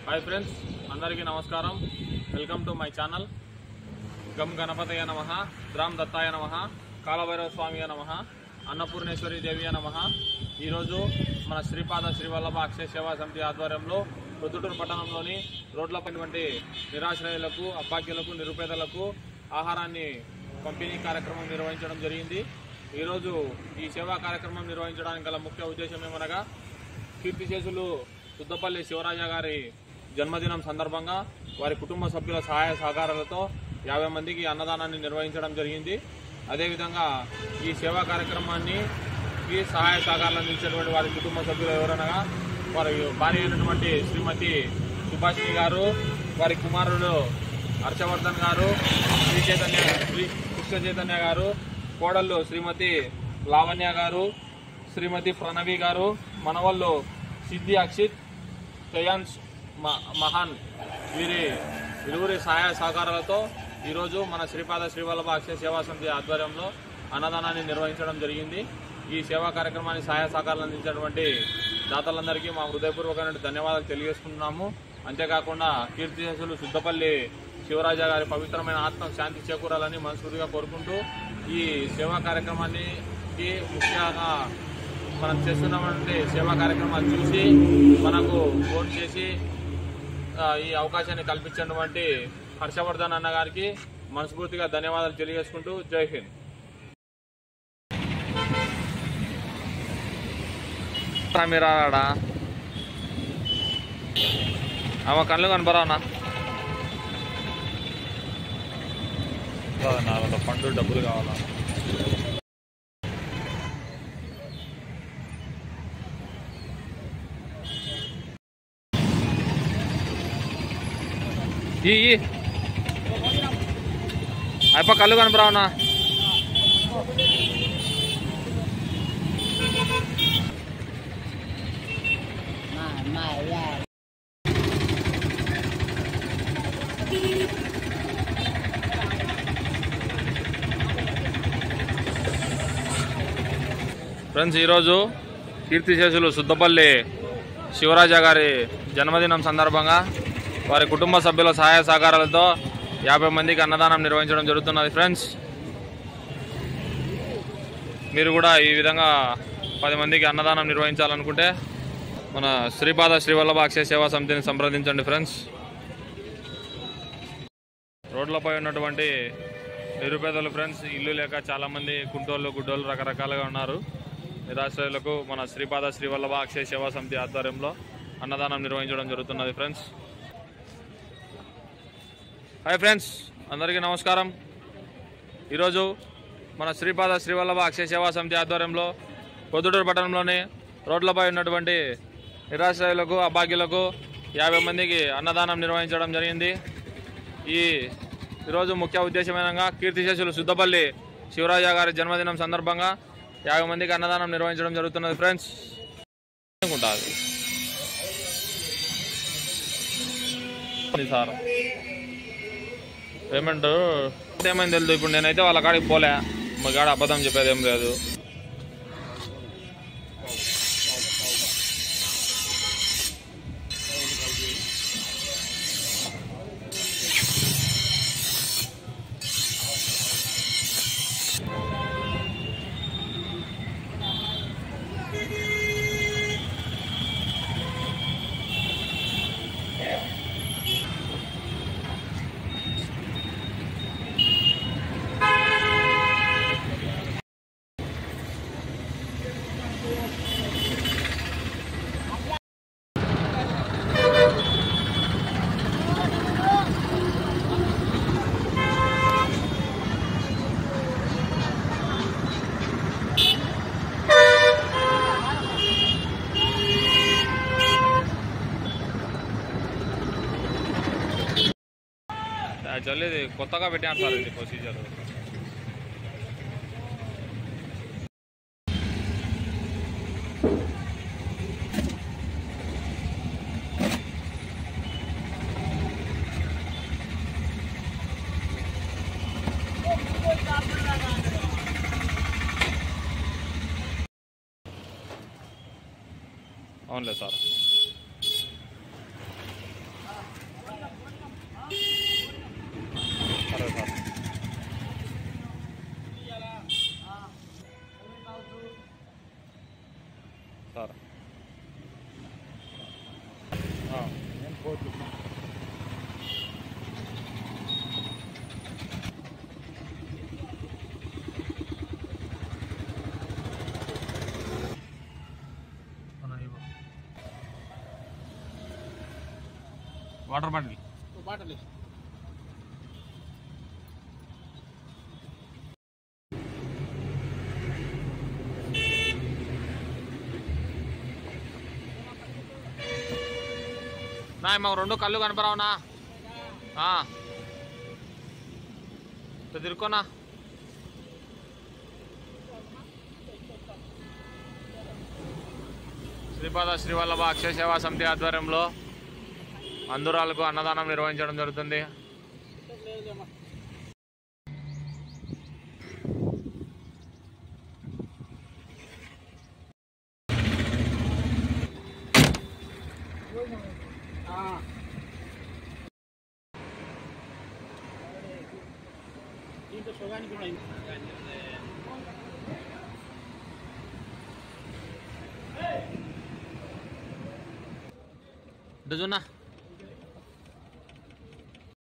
हाय friends अंदरिकी नमस्कारम welcome to my channel गम गणपतये नमः द्राम दत्ताय नमः कालभैरव स्वामी नमः अन्नपूर्णेश्वरी देवी नमः मन श्रीपाद श्रीवल्लभ अक्षय सेवा समिति आध्वर्यंलो प्रొద్దుటూరు పట్టణంలోని రోడ్లపైనటువంటి నిరాశ్రయులకు అభాగ్యులకు నిరుపేదలకు ఆహారాన్ని పంపిణీ కార్యక్రమం నిర్వహించడం జరిగింది। ఈ రోజు ఈ సేవా కార్యక్రమం నిర్వహించడానికి గల ముఖ్య ఉద్దేశం ఏమనగా కీర్తిశేషులు సుద్దపల్లి శివరాజ గారి జన్మదినం సందర్భంగా వారి కుటుంబ సభ్యుల సహాయ సహకారాలతో 50 మందికి అన్నదానాన్ని నిర్వహించడం జరిగింది। అదే విధంగా ఈ సేవా కార్యక్రమాన్ని ఈ సహాయ సహకారాలు అందించినటువంటి వారి కుటుంబ సభ్యులు ఎవరనగా వారి భార్య అయినటువంటి శ్రీమతి సుభాషిణి గారు, వారి కుమారుడు హర్షవర్ధన్ గారు, శ్రీ కృష్ణ చైతన్య గారు, కోడళ్ళు శ్రీమతి లావణ్య గారు, శ్రీమతి ప్రణవి గారు, మనవళ్ళు సిద్ధి అక్షిత్, తయాన్స్ మహాన్ వీరి ఇరువురి సహాయ సహకారాలతో ఈరోజు మన శ్రీపాద శ్రీవల్లభ అక్షయ సేవా సమితి ఆధ్వర్యంలో అన్నదానాన్ని నిర్వహించడం జరిగింది। ఈ సేవా కార్యక్రమాన్ని సహాయ సహకారాలు అందించినటువంటి దాతలందరికీ మా హృదయపూర్వకమైన ధన్యవాదాలు తెలియజేస్తున్నాము। అంతేకాకుండా కీర్తిశేషులు సుద్దపల్లి శివరాజ గారి పవిత్రమైన ఆత్మ శాంతి చేకూరాలని మనస్ఫూర్తిగా కోరుకుంటూ ఈ సేవా కార్యక్రమానికి ముఖ్యంగా మనం చేస్తున్నటువంటి సేవా కార్యక్రమాలు చూసి మనకు ఫోన్ చేసి ఈ అవకాశాన్ని కల్పించినటువంటి హర్షవర్ధన్ అన్న గారికి మనస్ఫూర్తిగా ధన్యవాదాలు తెలియజేసుకుంటూ జై హింద్। మీరాడా ఆమె కళ్ళు కనపరావునా పండు డబ్బులు కావాలా అయిప కళ్ళు కనపరావునా ఫ్రెండ్స్ ఈరోజు కీర్తిశేషులు సుద్దపల్లి శివరాజ గారి జన్మదినం సందర్భంగా వారి కుటుంబ సభ్యుల సహాయ సహకారాలతో 50 మందికి అన్నదానం నిర్వహించడం జరుగుతున్నది। ఫ్రెండ్స్ మీరు కూడా ఈ విధంగా 10 మందికి అన్నదానం నిర్వహించాలనుకుంటే మన శ్రీపాద శ్రీవల్లభ అక్షయ సేవా సమితిని సంప్రదించండి। ఫ్రెండ్స్ రోడ్లపై ఉన్నటువంటి నిరుపేదలు ఫ్రెండ్స్ ఇల్లు లేక చాలామంది కుంటోళ్ళు గుడ్డోళ్ళు రకరకాలుగా ఉన్నారు। నిరాశ్రయులకు మన శ్రీపాద శ్రీవల్లభ అక్షయ సేవా సమితి ఆధ్వర్యంలో అన్నదానం నిర్వహించడం జరుగుతున్నది। ఫ్రెండ్స్ హాయ్ ఫ్రెండ్స్ అందరికీ నమస్కారం। ఈరోజు మన శ్రీపాద శ్రీవల్లభ అక్షయ సేవా సమితి ఆధ్వర్యంలో ప్రొద్దుటూరు పట్టణంలోని రోడ్లపై ఉన్నటువంటి నిరాశ్రయులకు అభాగ్యులకు 50 మందికి అన్నదానం నిర్వహించడం జరిగింది। ఈరోజు ముఖ్య ఉద్దేశమైనగా కీర్తిశేషులు సుద్దపల్లి శివరాజ గారి జన్మదినం సందర్భంగా 50 మందికి అన్నదానం నిర్వహించడం జరుగుతున్నది। ఫ్రెండ్స్ సార్ పేమెంట్ ఏమైంది తెలుసు। ఇప్పుడు నేనైతే వాళ్ళ కాడికి పోలే, మా కాడ అబద్ధం చెప్పేది ఏం లేదు। యాక్చువల్లీ ఇది కొత్తగా పెట్టాను సార్, ఇది ప్రొసీజర్। అవునులే సార్. నేను పోతు వాటర్ బాటిల్ నా మాకు 2 కళ్ళు కనపరావునా తిరుకోనా శ్రీపాద శ్రీవల్లభ అక్షయ సేవా సమితి ఆధ్వర్యంలో అంధురాలకు అన్నదానం నిర్వహించడం జరుగుతుంది. డజునా